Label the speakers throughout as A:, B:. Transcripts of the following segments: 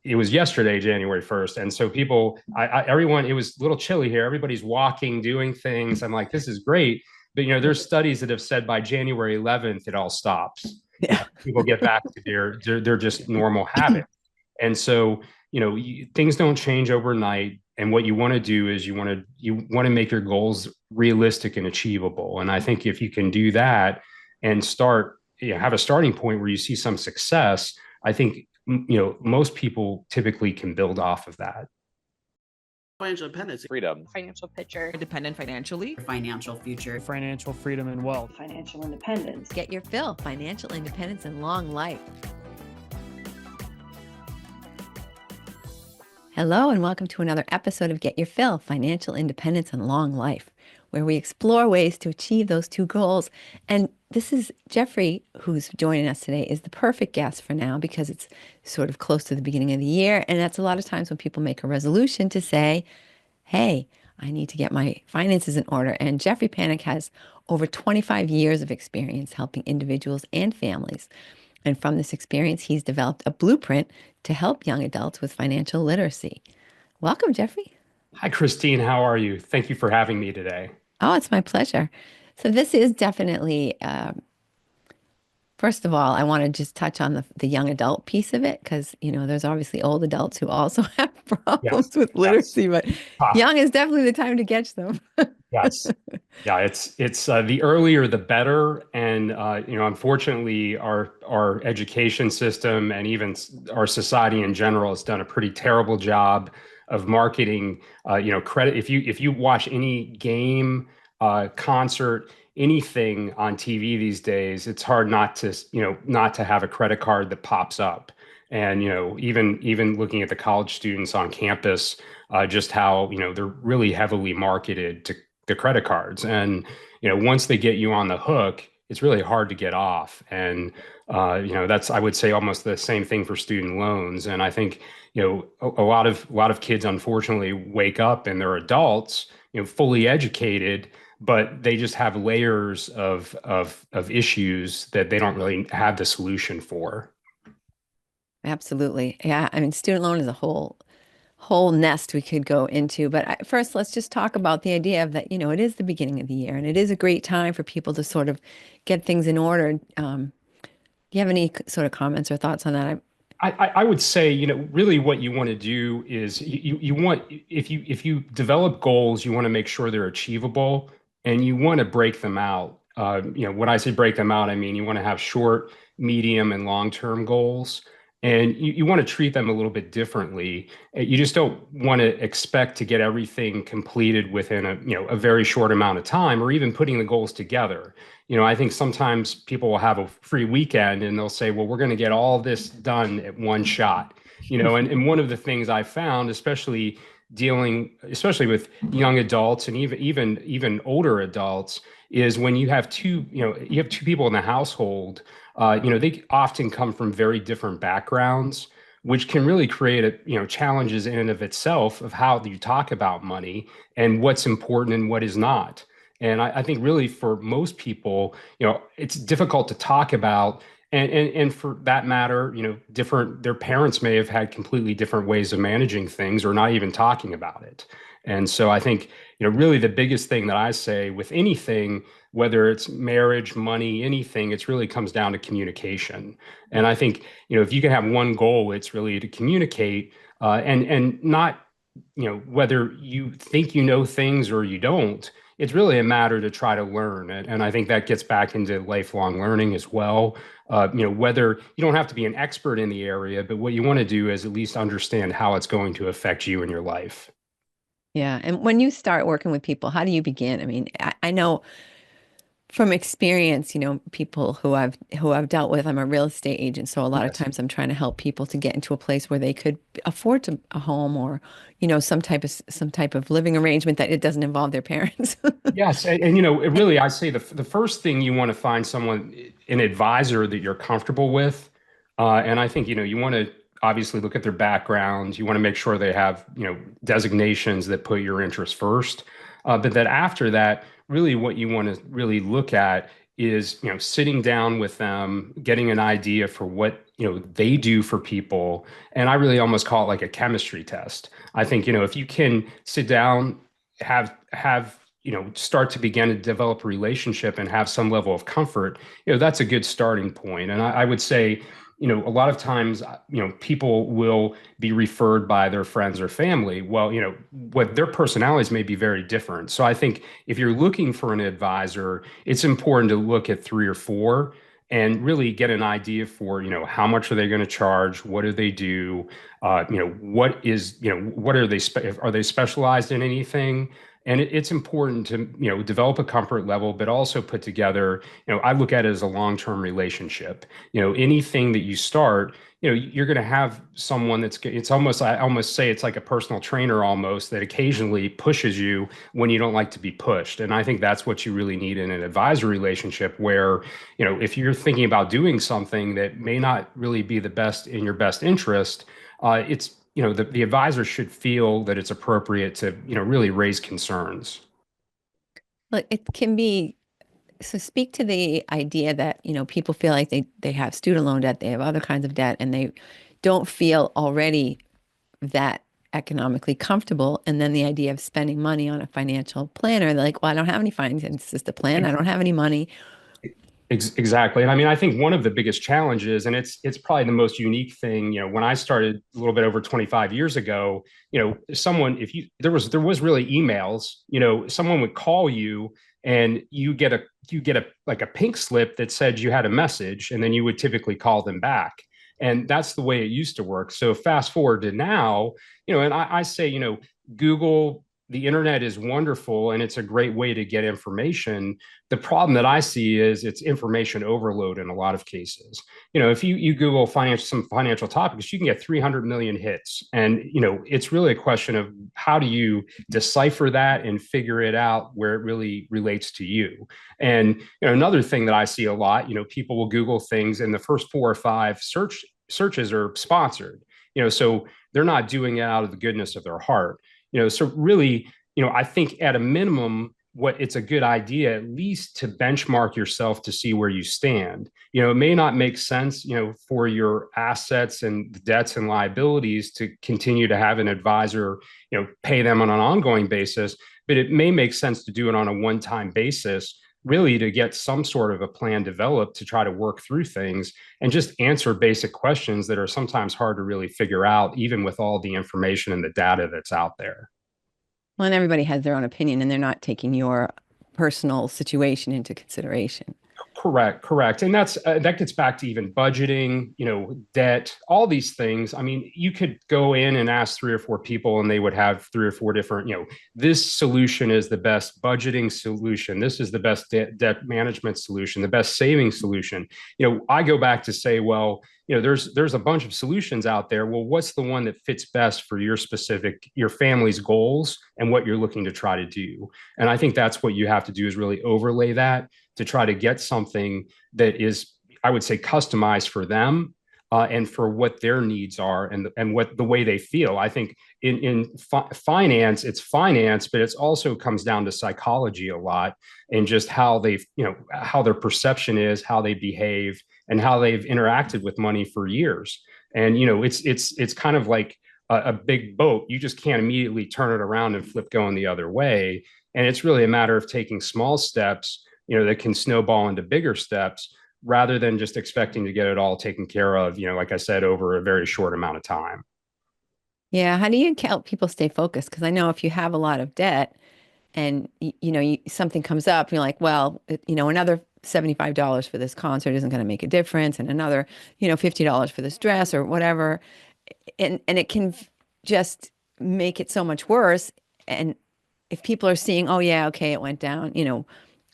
A: it was yesterday, January 1st. And so everyone, it was a little chilly here. Everybody's walking, doing things. I'm like, this is great. But, there's studies that have said by January 11th, it all stops.
B: Yeah.
A: People get back to their just normal habits. And so, things don't change overnight. And what you want to do is you want to make your goals realistic and achievable. And I think if you can do that and have a starting point where you see some success, I think most people typically can build off of that.
C: Financial independence,
D: freedom,
E: financial picture,
F: independent financially,
G: financial future,
H: financial freedom and wealth,
I: financial independence,
J: get your fill, financial independence and long life. Hello and welcome to another episode of Get Your Fill, Financial Independence and Long Life, where we explore ways to achieve those two goals. And this is Jeffrey, who's joining us today, is the perfect guest for now because it's sort of close to the beginning of the year. And that's a lot of times when people make a resolution to say, hey, I need to get my finances in order. And Jeffrey Panik has over 25 years of experience helping individuals and families. And from this experience, he's developed a blueprint to help young adults with financial literacy. Welcome, Jeffrey.
A: Hi, Christine. How are you? Thank you for having me today.
J: Oh, it's my pleasure. So this is definitely, first of all, I want to just touch on the young adult piece of it because, there's obviously old adults who also have problems with literacy, but young is definitely the time to catch them.
A: Yes. Yeah, it's the earlier the better. And, unfortunately, our education system and even our society in general has done a pretty terrible job of marketing, credit. If you watch any game, concert, anything on TV these days, it's hard not to have a credit card that pops up. And, even looking at the college students on campus, just how, they're really heavily marketed to the credit cards. And, once they get you on the hook, it's really hard to get off. And, that's, I would say, almost the same thing for student loans. And I think, a lot of kids, unfortunately, wake up and they're adults, fully educated, but they just have layers of issues that they don't really have the solution for.
J: Absolutely. Yeah. I mean, student loan is a whole nest we could go into. But first, let's just talk about the idea of that, it is the beginning of the year and it is a great time for people to sort of get things in order. Do you have any sort of comments or thoughts on that?
A: I would say, really what you want to do is you want, if you develop goals, you want to make sure they're achievable and you want to break them out. When I say break them out, I mean, you want to have short, medium, and long-term goals. And you want to treat them a little bit differently. You just don't want to expect to get everything completed within a very short amount of time, or even putting the goals together. I think sometimes people will have a free weekend and they'll say, well, we're going to get all this done at one shot. And one of the things I found, especially with young adults and even older adults, is when you have two people in the household. They often come from very different backgrounds, which can really create challenges in and of itself of how you talk about money and what's important and what is not. And I think really for most people, it's difficult to talk about. And for that matter, their parents may have had completely different ways of managing things or not even talking about it. And so I think, really the biggest thing that I say with anything, whether it's marriage, money, anything, it really comes down to communication. And I think, if you can have one goal, it's really to communicate and not, whether you think you know things or you don't. It's really a matter to try to learn. And I think that gets back into lifelong learning as well. Whether you don't have to be an expert in the area, but what you want to do is at least understand how it's going to affect you in your life.
J: Yeah. And when you start working with people, how do you begin? I mean, I know from experience, people who I've dealt with, I'm a real estate agent. So a lot of times I'm trying to help people to get into a place where they could afford a home or, some type of living arrangement that it doesn't involve their parents.
A: Yes. And really, I say the first thing you want to find an advisor that you're comfortable with. And I think, you want to obviously look at their background. You want to make sure they have, designations that put your interests first. But that after that, really what you want to really look at is, sitting down with them, getting an idea for what, they do for people. And I really almost call it like a chemistry test. I think, if you can sit down, have start to begin to develop a relationship and have some level of comfort, that's a good starting point. And I would say, a lot of times, people will be referred by their friends or family. Well, what their personalities may be very different. So I think if you're looking for an advisor, it's important to look at three or four and really get an idea for, how much are they going to charge? What do they do? What are they specialized in anything? And it's important to, develop a comfort level, but also put together, I look at it as a long-term relationship. Anything that you start, you're going to have someone I almost say it's like a personal trainer almost that occasionally pushes you when you don't like to be pushed. And I think that's what you really need in an advisory relationship where, if you're thinking about doing something that may not really be the best in your best interest, it's the advisor should feel that it's appropriate to, really raise concerns.
J: Look, it can be, so speak to the idea that, people feel like they have student loan debt, they have other kinds of debt, and they don't feel already that economically comfortable. And then the idea of spending money on a financial planner, they're like, well, I don't have any finances to plan. I don't have any money.
A: Exactly. And I mean, I think one of the biggest challenges, and it's probably the most unique thing, when I started a little bit over 25 years ago, someone, if you, there was really emails, someone would call you and you get a like a pink slip that said you had a message, and then you would typically call them back. And that's the way it used to work. So fast forward to now, and I say, Google, the internet is wonderful and it's a great way to get information. The problem that I see is it's information overload in a lot of cases. If you Google some financial topics, you can get 300 million hits. And, it's really a question of how do you decipher that and figure it out where it really relates to you. And, another thing that I see a lot, people will Google things and the first four or five searches are sponsored, so they're not doing it out of the goodness of their heart. So really, I think at a minimum, what it's a good idea at least to benchmark yourself to see where you stand. It may not make sense, for your assets and debts and liabilities to continue to have an advisor, pay them on an ongoing basis, but it may make sense to do it on a one-time basis, really to get some sort of a plan developed to try to work through things and just answer basic questions that are sometimes hard to really figure out, even with all the information and the data that's out there.
J: Well, and everybody has their own opinion and they're not taking your personal situation into consideration.
A: Correct. And that gets back to even budgeting, debt, all these things. I mean, you could go in and ask three or four people and they would have three or four different, this solution is the best budgeting solution. This is the best debt management solution, the best saving solution. I go back to say, well, there's a bunch of solutions out there. Well, what's the one that fits best for your family's goals and what you're looking to try to do? And I think that's what you have to do is really overlay that to try to get something that is, I would say, customized for them and for what their needs are and what the way they feel. I think in finance, it's finance, but it's also comes down to psychology a lot and just how how their perception is, how they behave, and how they've interacted with money for years. And it's kind of like a big boat. You just can't immediately turn it around and flip going the other way. And it's really a matter of taking small steps that can snowball into bigger steps rather than just expecting to get it all taken care of, like I said, over a very short amount of time.
J: Yeah. How do you help people stay focused? Because I know if you have a lot of debt and, something comes up, you're like, well, another $75 for this concert isn't going to make a difference. And another, $50 for this dress or whatever. And it can just make it so much worse. And if people are seeing, oh yeah, okay, it went down,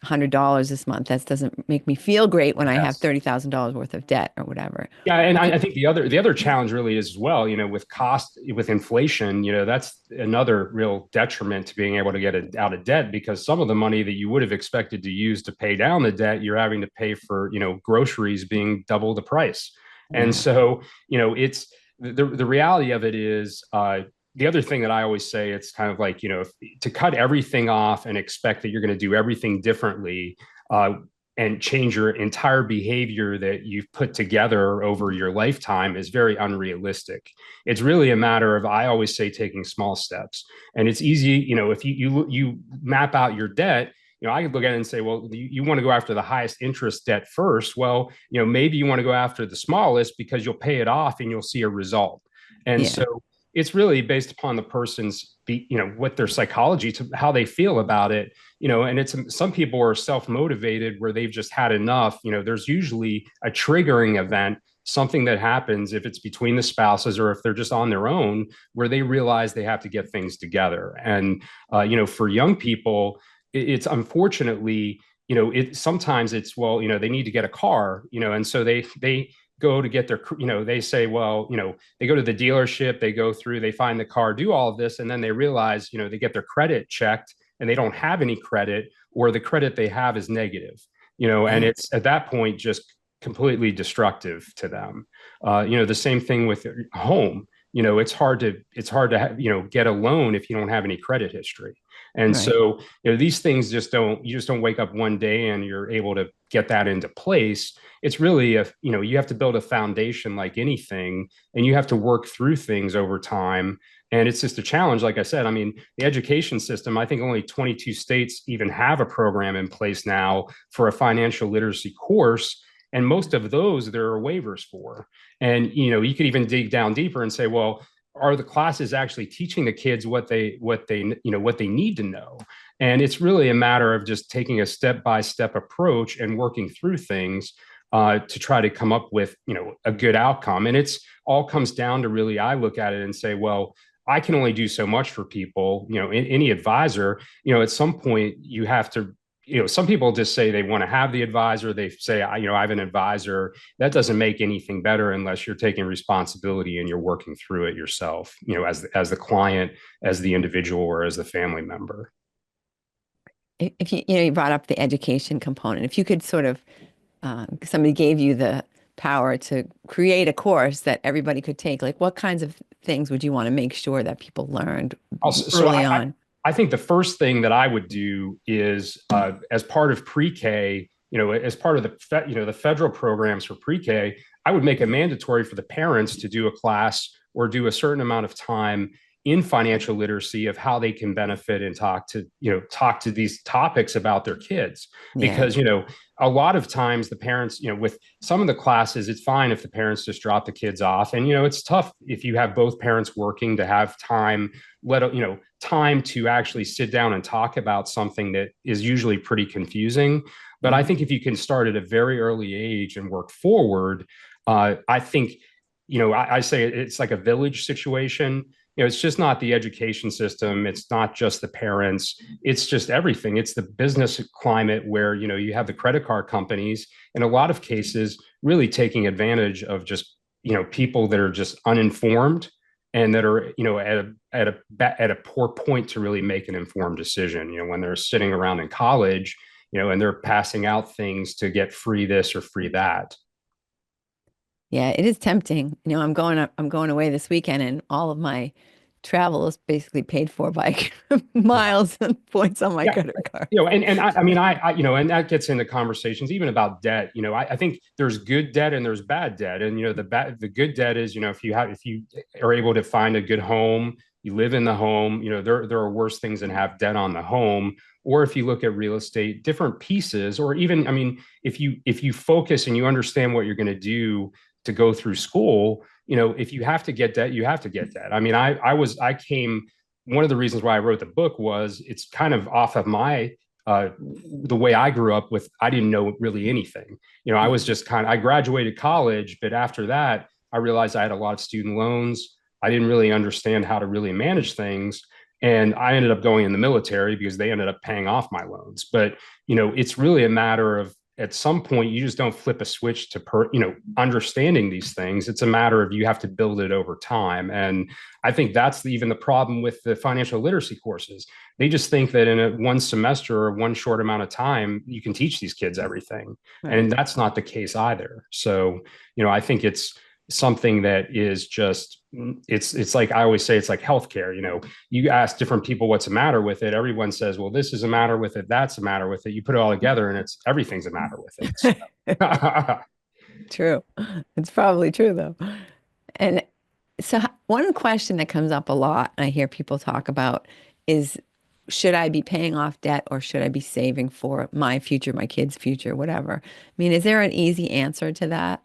J: $100 this month. That doesn't make me feel great when I have
A: Yes.
J: $30,000 worth of debt or whatever.
A: Yeah, and I think the other challenge really is as well, with inflation, that's another real detriment to being able to get it out of debt because some of the money that you would have expected to use to pay down the debt, you're having to pay for, groceries being double the price. And
J: Yeah.
A: so, it's the reality of it is the other thing that I always say, it's kind of like, to cut everything off and expect that you're going to do everything differently, and change your entire behavior that you've put together over your lifetime is very unrealistic. It's really a matter of, I always say, taking small steps. And it's easy, if you map out your debt, I could look at it and say, well, you want to go after the highest interest debt first. Well, maybe you want to go after the smallest because you'll pay it off and you'll see a result. And so it's really based upon the person's, what their psychology, to how they feel about it, and it's, some people are self-motivated where they've just had enough. There's usually a triggering event, something that happens if it's between the spouses or if they're just on their own, where they realize they have to get things together. And, for young people, it's unfortunately, sometimes it's, well, they need to get a car, and so they go to get their, they say, well, they go to the dealership, they go through, they find the car, do all of this, and then they realize, they get their credit checked and they don't have any credit, or the credit they have is negative, and it's at that point just completely destructive to them. The same thing with home. It's hard to get a loan if you don't have any credit history. And so, these things you just don't wake up one day and you're able to get that into place. It's really, you have to build a foundation like anything, and you have to work through things over time. And it's just a challenge. Like I said, I mean, the education system, I think only 22 states even have a program in place now for a financial literacy course. And most of those, there are waivers for. And, you could even dig down deeper and say, well, are the classes actually teaching the kids what they need to know? And it's really a matter of just taking a step-by-step approach and working through things to try to come up with, a good outcome. And it's all comes down to, really, I look at it and say, well, I can only do so much for people. Any advisor, at some point you have to, some people just say they want to have the advisor. They say, I have an advisor. That doesn't make anything better unless you're taking responsibility and you're working through it yourself, as the client, as the individual, or as the family member.
J: If you brought up the education component, if you could sort of, somebody gave you the power to create a course that everybody could take, like what kinds of things would you want to make sure that people learned early on?
A: I think the first thing that I would do is, as part of pre-K, as part of the federal programs for pre-K, I would make it mandatory for the parents to do a class or do a certain amount of time in financial literacy of how they can benefit and talk to these topics about their kids. Because, a lot of times the parents, with some of the classes, it's fine if the parents just drop the kids off. And, it's tough if you have both parents working to have time, time to actually sit down and talk about something that is usually pretty confusing. But I think if you can start at a very early age and work forward, I think, I say it's like a village situation. It's just not the education system. It's not just the parents. It's just everything. It's the business climate where, you have the credit card companies, in a lot of cases, really taking advantage of just, people that are just uninformed and that are, at a poor point to really make an informed decision, when they're sitting around in college, and they're passing out things to get free this or free that.
J: Yeah, it is tempting. I'm going away this weekend, and all of my travel is basically paid for by miles and points on my credit card.
A: And and that gets into conversations even about debt. I think there's good debt and there's bad debt. And the good debt is, if you are able to find a good home, you live in the home, there are worse things than have debt on the home. Or if you look at real estate, different pieces, or even, if you focus and you understand what you're going to do to go through school, if you have to get debt, you have to get debt. One of the reasons why I wrote the book was it's kind of off of the way I grew up with. I didn't know really anything. I was just I graduated college, but after that, I realized I had a lot of student loans. I didn't really understand how to really manage things. And I ended up going in the military because they ended up paying off my loans. But, it's really a matter of, at some point, you just don't flip a switch to understanding these things. It's a matter of, you have to build it over time. And I think that's even the problem with the financial literacy courses. They just think that in one semester or one short amount of time, you can teach these kids everything. Right. And that's not the case either. So, I think it's something that is just, it's like I always say, it's like healthcare. You ask different people what's the matter with it, everyone says, well, this is a matter with it, that's a matter with it. You put it all together and it's everything's a matter with it. So.
J: True. It's probably true though. And so one question that comes up a lot, and I hear people talk about is, should I be paying off debt or should I be saving for my future, my kids' future, whatever? I mean, is there an easy answer to that?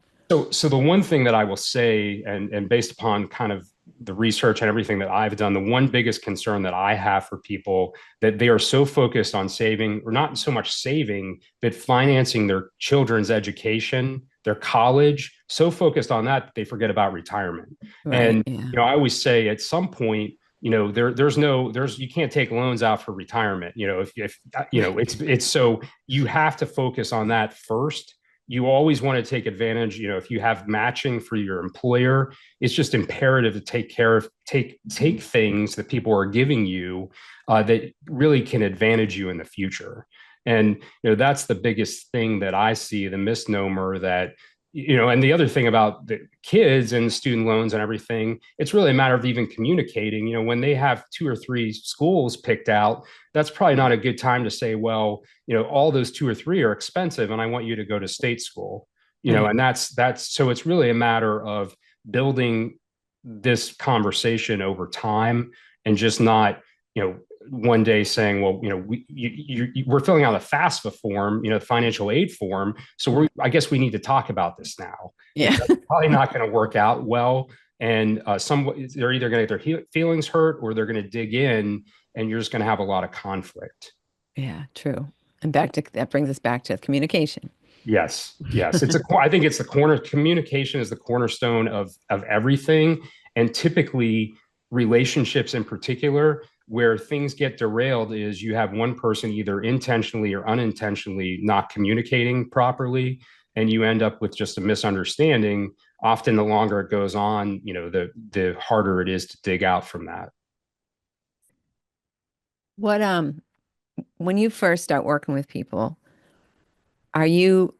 A: So the one thing that I will say, and based upon kind of the research and everything that I've done, the one biggest concern that I have for people that they are so focused on saving, or not so much saving, but financing their children's education, their college, so focused on that they forget about retirement.
J: Right.
A: And
J: Yeah.
A: I always say at some point, there's you can't take loans out for retirement. If it's so you have to focus on that first. You always want to take advantage, if you have matching for your employer, it's just imperative to take things that people are giving you that really can advantage you in the future. And that's the biggest thing that I see, the misnomer that, and the other thing about the kids and student loans and everything, it's really a matter of even communicating. When they have 2 or 3 schools picked out, that's probably not a good time to say, well, all those 2 or 3 are expensive and I want you to go to state school.
J: Right.
A: And that's so it's really a matter of building this conversation over time, and just not, one day saying, well, we're filling out a FAFSA form, financial aid form. So I guess we need to talk about this now.
J: Yeah.
A: That's probably not going to work out well. And they're either going to get their feelings hurt or they're going to dig in, and you're just going to have a lot of conflict.
J: Yeah, true. And that brings us back to communication.
A: Yes, yes. I think it's communication is the cornerstone of everything. And typically relationships in particular, where things get derailed is you have one person either intentionally or unintentionally not communicating properly, and you end up with just a misunderstanding. Often the longer it goes on, the harder it is to dig out from that.
J: What when you first start working with people, are you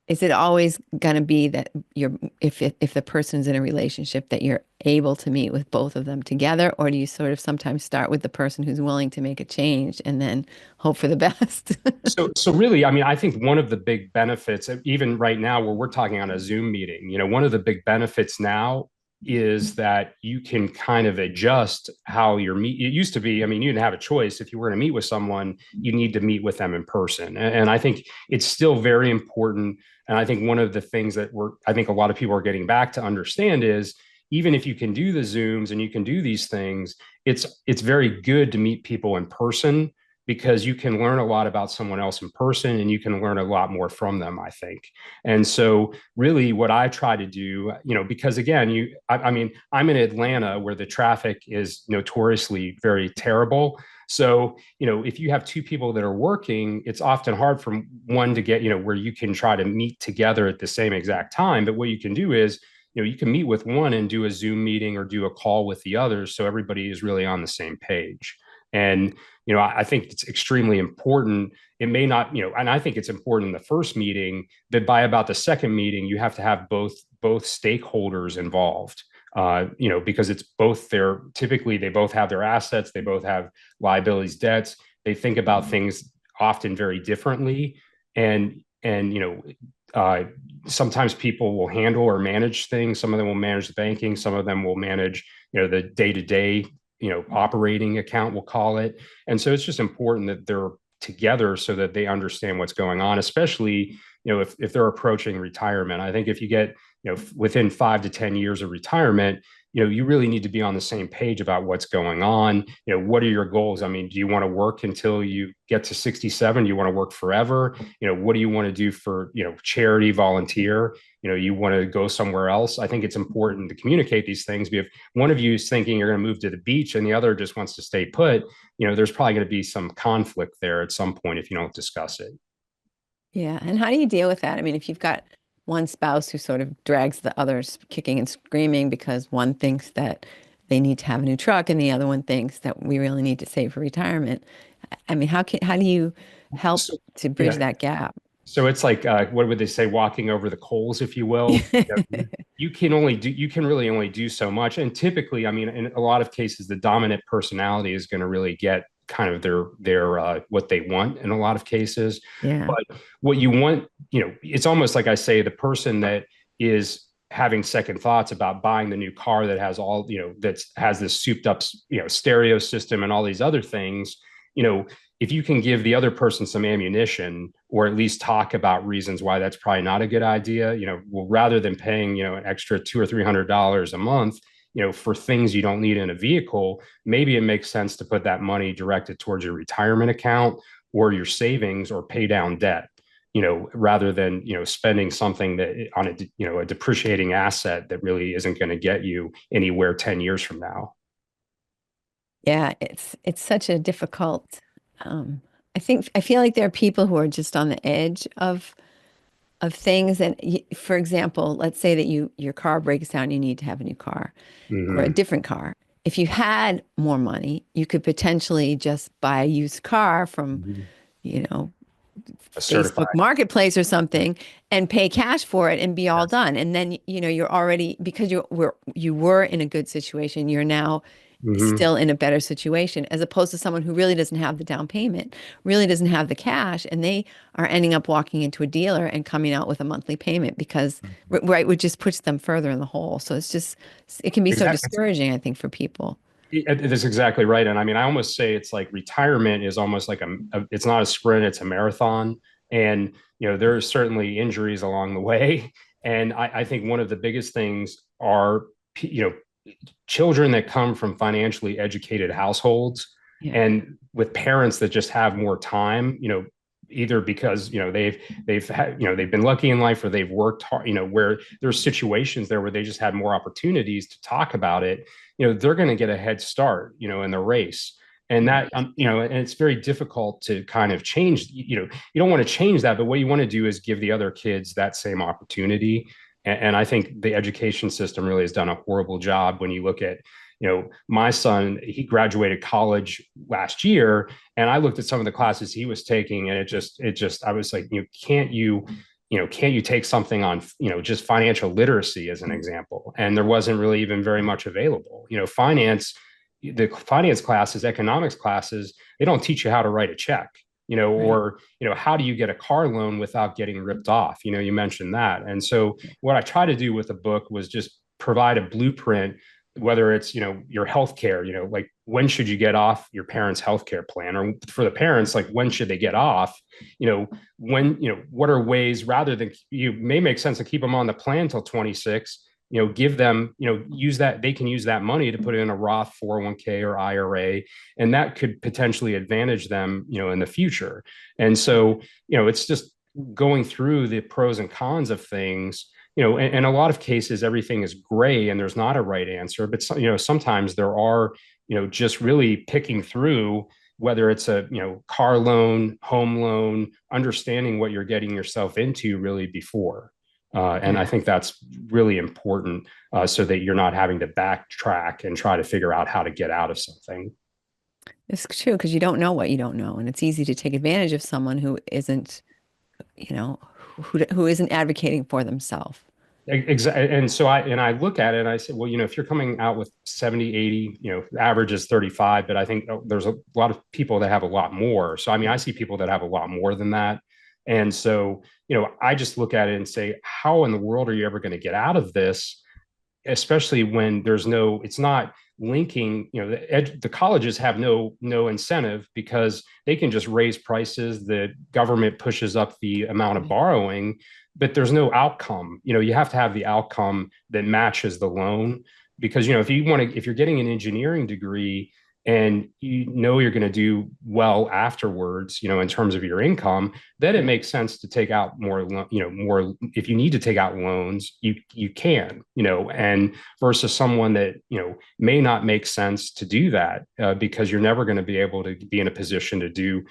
J: is it always going to be that if the person's in a relationship that you're able to meet with both of them together, or do you sort of sometimes start with the person who's willing to make a change and then hope for the best?
A: So really, I mean, I think one of the big benefits, even right now where we're talking on a Zoom meeting, one of the big benefits now is that you can kind of adjust how you're meet. It used to be, I mean, you didn't have a choice. If you were going to meet with someone, you need to meet with them in person. And I think it's still very important. And I think one of the things that I think a lot of people are getting back to understand is, even if you can do the Zooms and you can do these things, it's very good to meet people in person, because you can learn a lot about someone else in person and you can learn a lot more from them, I think. And so really what I try to do, because again, I mean, I'm in Atlanta where the traffic is notoriously very terrible. So, if you have 2 people that are working, it's often hard for one to get, where you can try to meet together at the same exact time. But what you can do is, you can meet with one and do a Zoom meeting or do a call with the others, so everybody is really on the same page. And I think it's extremely important. It may not, and I think it's important in the first meeting, that by about the second meeting, you have to have both stakeholders involved. Because it's both typically they both have their assets, they both have liabilities, debts. They think about things often very differently, and sometimes people will handle or manage things. Some of them will manage the banking. Some of them will manage, the day-to-day, operating account, we'll call it. And so it's just important that they're together so that they understand what's going on, especially, if they're approaching retirement. I think if you get, within 5 to 10 years of retirement, you really need to be on the same page about what's going on. What are your goals? I mean, do you want to work until you get to 67? Do you want to work forever? What do you want to do for, charity, volunteer? You want to go somewhere else? I think it's important to communicate these things. But if one of you is thinking you're going to move to the beach and the other just wants to stay put, there's probably going to be some conflict there at some point if you don't discuss it.
J: Yeah. And how do you deal with that? I mean, if you've got one spouse who sort of drags the others kicking and screaming because one thinks that they need to have a new truck and the other one thinks that we really need to save for retirement. I mean, how do you help
A: So,
J: to bridge
A: yeah.
J: that gap?
A: So it's like, what would they say, walking over the coals, if you will. You can really only do so much. And typically, I mean, in a lot of cases, the dominant personality is going to really get kind of their what they want in a lot of cases.
J: Yeah.
A: But what you want, it's almost like I say, the person that is having second thoughts about buying the new car that has all, that has this souped up, stereo system and all these other things, you know, if you can give the other person some ammunition or at least talk about reasons why that's probably not a good idea, well, rather than paying, an extra $200 or $300 a month, for things you don't need in a vehicle, maybe it makes sense to put that money directed towards your retirement account or your savings or pay down debt, rather than, spending something that on a depreciating asset that really isn't going to get you anywhere 10 years from now.
J: Yeah, it's such a difficult um I feel like there are people who are just on the edge of things and for example, let's say that your car breaks down, you need to have a new car or a
A: Mm-hmm.
J: different car. If you had more money, you could potentially just buy a used car from,
A: Mm-hmm.
J: you know,
A: A
J: Facebook
A: certified.
J: Marketplace or
A: Yeah.
J: something and pay cash for it and be all
A: Yes.
J: done. And then, you're already because you were in a good situation, you're now
A: Mm-hmm.
J: still in a better situation as opposed to someone who really doesn't have the down payment, really doesn't have the cash, and they are ending up walking into a dealer and coming out with a monthly payment because, right, which just puts them further in the hole. So it can be so
A: Exactly.
J: discouraging, I think, for people.
A: That's exactly right. And I mean, I almost say it's like retirement is almost like it's not a sprint, it's a marathon. And, there are certainly injuries along the way. And I think one of the biggest things are, children that come from financially educated households
J: Yeah.
A: and with parents that just have more time, either because, they've been lucky in life or they've worked hard, where there's situations there where they just had more opportunities to talk about it, they're going to get a head start, in the race. And
J: Yeah.
A: that, and it's very difficult to kind of change, you don't want to change that, but what you want to do is give the other kids that same opportunity. And I think the education system really has done a horrible job when you look at, my son, he graduated college last year, and I looked at some of the classes he was taking, and I was like, can't you take something on, just financial literacy as an example? And there wasn't really even very much available. The finance classes, economics classes, they don't teach you how to write a check,
J: Right.
A: or, how do you get a car loan without getting ripped off? You mentioned that. And so
J: Yeah.
A: what I try to do with the book was just provide a blueprint, whether it's, your healthcare, like when should you get off your parents' healthcare plan, or for the parents, like when should they get off, what are ways, rather than, you may make sense to keep them on the plan till 26, give them, use that, they can use that money to put it in a Roth 401k or IRA, and that could potentially advantage them, in the future. And so, it's just going through the pros and cons of things. In a lot of cases, everything is gray and there's not a right answer, but sometimes there are, just really picking through whether it's a, car loan, home loan, understanding what you're getting yourself into really before. And I
J: Yeah.
A: think that's really important, so that you're not having to backtrack and try to figure out how to get out of something.
J: It's true because you don't know what you don't know, and it's easy to take advantage of someone who isn't, who isn't advocating for themselves.
A: Exactly. And so I look at it and I say, well, if you're coming out with 70, 80, the average is 35, but I think there's a lot of people that have a lot more. So, I mean, I see people that have a lot more than that. And so, I just look at it and say, how in the world are you ever going to get out of this? Especially when it's not linking, the colleges have no incentive because they can just raise prices, the government pushes up the amount of
J: Right.
A: borrowing, but there's no outcome. You have to have the outcome that matches the loan, because if you're getting an engineering degree and you're going to do well afterwards, in terms of your income, then it makes sense to take out more, more. If you need to take out loans, you can, and versus someone that, may not make sense to do that, because you're never going to be able to be in a position to do,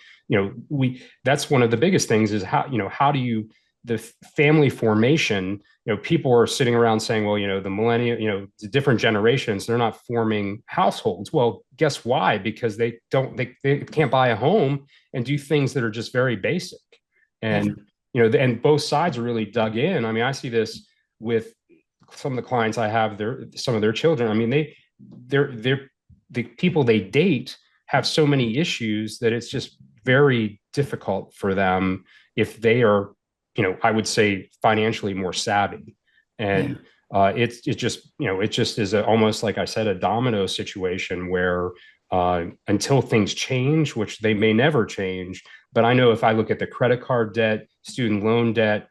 A: that's one of the biggest things is how do you, the family formation, people are sitting around saying, well, the millennial, the different generations, they're not forming households. Well, guess why? Because they can't buy a home and do things that are just very basic.
J: Yeah.
A: And, and both sides are really dug in. I mean, I see this with some of the clients I have, some of their children. I mean, they're the people they date have so many issues that it's just very difficult for them if they are, I would say financially more savvy.
J: Yeah.
A: And it just is almost like I said, a domino situation where until things change, which they may never change. But I know if I look at the credit card debt, student loan debt,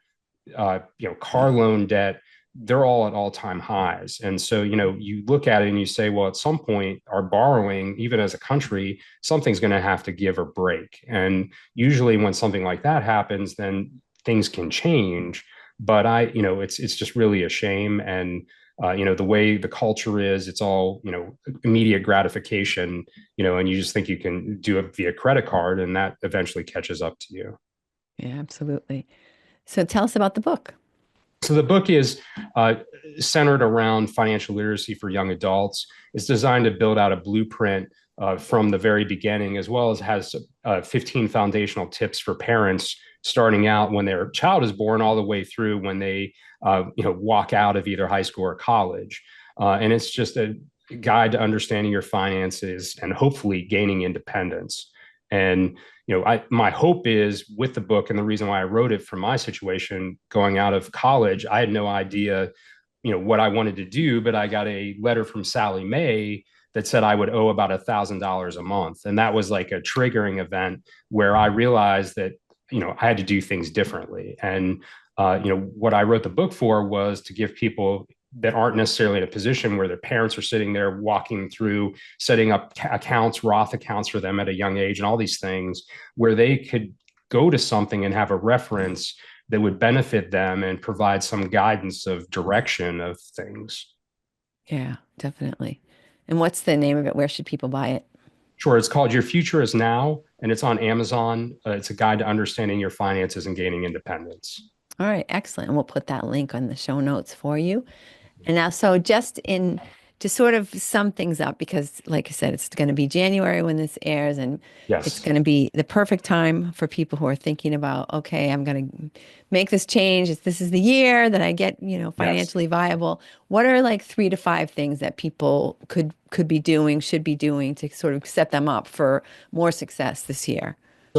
A: car loan debt, they're all at all-time highs. And so, you look at it and you say, well, at some point, our borrowing, even as a country, something's going to have to give or break. And usually when something like that happens, then things can change. But it's just really a shame. And the way the culture is, it's all, immediate gratification, and you just think you can do it via credit card, and that eventually catches up to you.
J: Yeah, absolutely. So tell us about the book.
A: So the book is centered around financial literacy for young adults. It's designed to build out a blueprint from the very beginning, as well as has 15 foundational tips for parents starting out when their child is born, all the way through when they walk out of either high school or college. And it's just a guide to understanding your finances and hopefully gaining independence. And my hope is with the book, and the reason why I wrote it from my situation going out of college, I had no idea, what I wanted to do, but I got a letter from Sally Mae that said I would owe about $1,000 a month. And that was like a triggering event where I realized that, I had to do things differently. And, what I wrote the book for was to give people that aren't necessarily in a position where their parents are sitting there walking through setting up accounts, Roth accounts for them at a young age, and all these things, where they could go to something and have a reference that would benefit them and provide some guidance of direction of things.
J: Yeah, definitely. And what's the name of it? Where should people buy it?
A: Sure, it's called Your Future Is Now, and it's on Amazon. It's a guide to understanding your finances and gaining independence.
J: All right, excellent. And we'll put that link on the show notes for you. And now, so to sort of sum things up, because like I said, it's going to be January when this airs, and it's
A: Yes.
J: going to be the perfect time for people who are thinking about, okay, I'm going to make this change. This is the year that I get,
A: Yes.
J: financially viable. What are like 3 to 5 things that people could be doing, should be doing to sort of set them up for more success this year?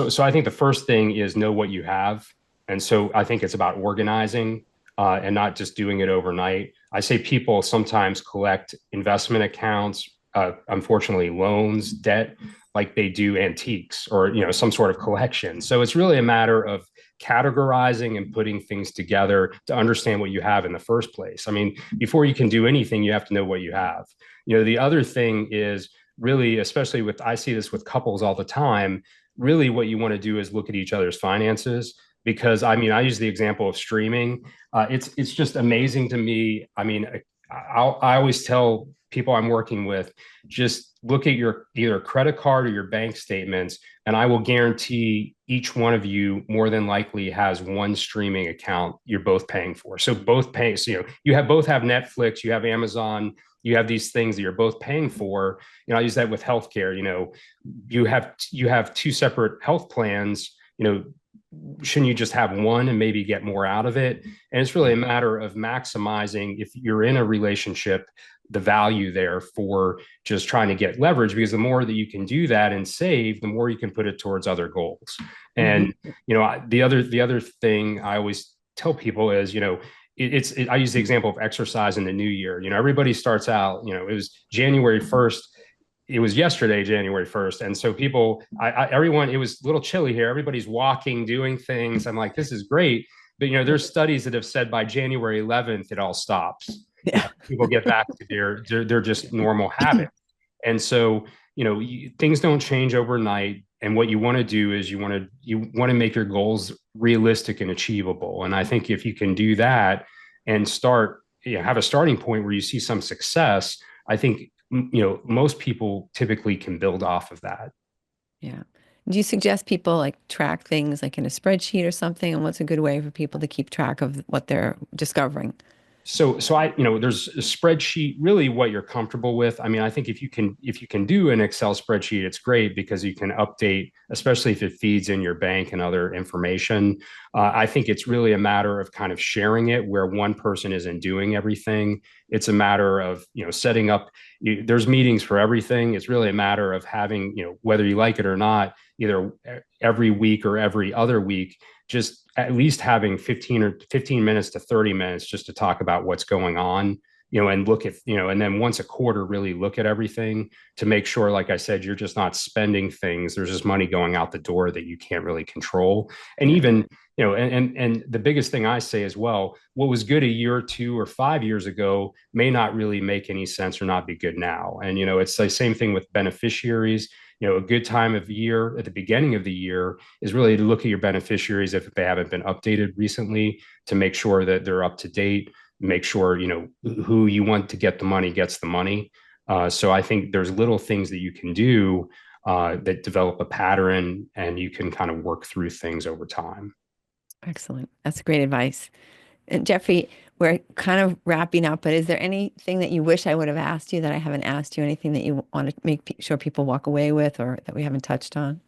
A: So I think the first thing is know what you have. And so I think it's about organizing and not just doing it overnight. I say people sometimes collect investment accounts, unfortunately, loans, debt, like they do antiques or some sort of collection. So it's really a matter of categorizing and putting things together to understand what you have in the first place. I mean, before you can do anything, you have to know what you have. The other thing is really, especially I see this with couples all the time, really what you want to do is look at each other's finances, because I mean, I use the example of streaming. It's just amazing to me. I mean, I always tell people I'm working with, just look at your either credit card or your bank statements, and I will guarantee each one of you more than likely has one streaming account you're both paying for. So both paying, so both have Netflix, you have Amazon, you have these things that you're both paying for. I use that with healthcare. You have two separate health plans. Shouldn't you just have one and maybe get more out of it? And it's really a matter of maximizing, if you're in a relationship, the value there for just trying to get leverage, because the more that you can do that and save, the more you can put it towards other goals. And the other thing I always tell people is, I use the example of exercise in the new year. Everybody starts out, it was January 1st. It was yesterday, January 1st. And so everyone, it was a little chilly here. Everybody's walking, doing things. I'm like, this is great. But, there's studies that have said by January 11th, it all stops.
J: Yeah.
A: People get back to their just normal habit. And so, things don't change overnight. And what you want to do is you want to make your goals realistic and achievable. And I think if you can do that and have a starting point where you see some success, I think most people typically can build off of that.
J: Yeah. Do you suggest people like track things like in a spreadsheet or something? And what's a good way for people to keep track of what they're discovering?
A: So there's a spreadsheet, really what you're comfortable with. I mean, I think if you can do an Excel spreadsheet, it's great because you can update, especially if it feeds in your bank and other information. I think it's really a matter of kind of sharing it where one person isn't doing everything. It's a matter of, setting up, there's meetings for everything. It's really a matter of having, whether you like it or not, either every week or every other week, just at least having 15 minutes to 30 minutes just to talk about what's going on, and look at, and then once a quarter, really look at everything to make sure, like I said, you're just not spending things. There's just money going out the door that you can't really control. And
J: Yeah.
A: even, and the biggest thing I say as well, what was good a year or 2 or 5 years ago may not really make any sense or not be good now. And, it's the same thing with beneficiaries. A good time of year at the beginning of the year is really to look at your beneficiaries if they haven't been updated recently, to make sure that they're up to date, make sure, who you want to get the money gets the money. So I think there's little things that you can do that develop a pattern, and you can kind of work through things over time.
J: Excellent. That's great advice. And Jeffrey, we're kind of wrapping up, but is there anything that you wish I would have asked you that I haven't asked you? Anything that you want to make sure people walk away with, or that we haven't touched on?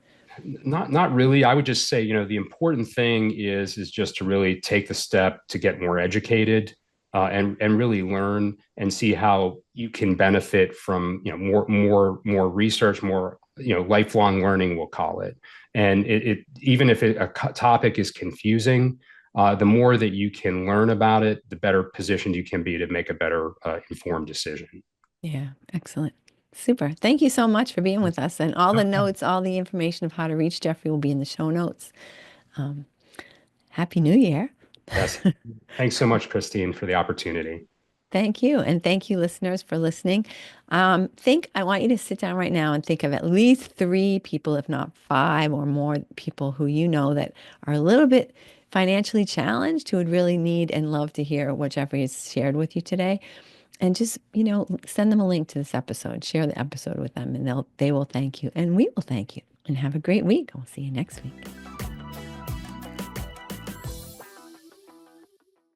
A: Not really. I would just say, the important thing is just to really take the step to get more educated, and really learn and see how you can benefit from, more research, more, lifelong learning, we'll call it. And it even if a topic is confusing, the more that you can learn about it, the better positioned you can be to make a better informed decision.
J: Yeah, excellent. Super. Thank you so much for being with us. And all the notes, all the information of how to reach Jeffrey will be in the show notes. Happy New Year.
A: Yes. Thanks so much, Christine, for the opportunity.
J: Thank you. And thank you, listeners, for listening. I want you to sit down right now and think of at least 3 people, if not 5 or more people who you know that are a little bit financially challenged, who would really need and love to hear what Jeffrey has shared with you today. And just, send them a link to this episode, share the episode with them, and they will thank you. And we will thank you. And have a great week. I'll see you next week.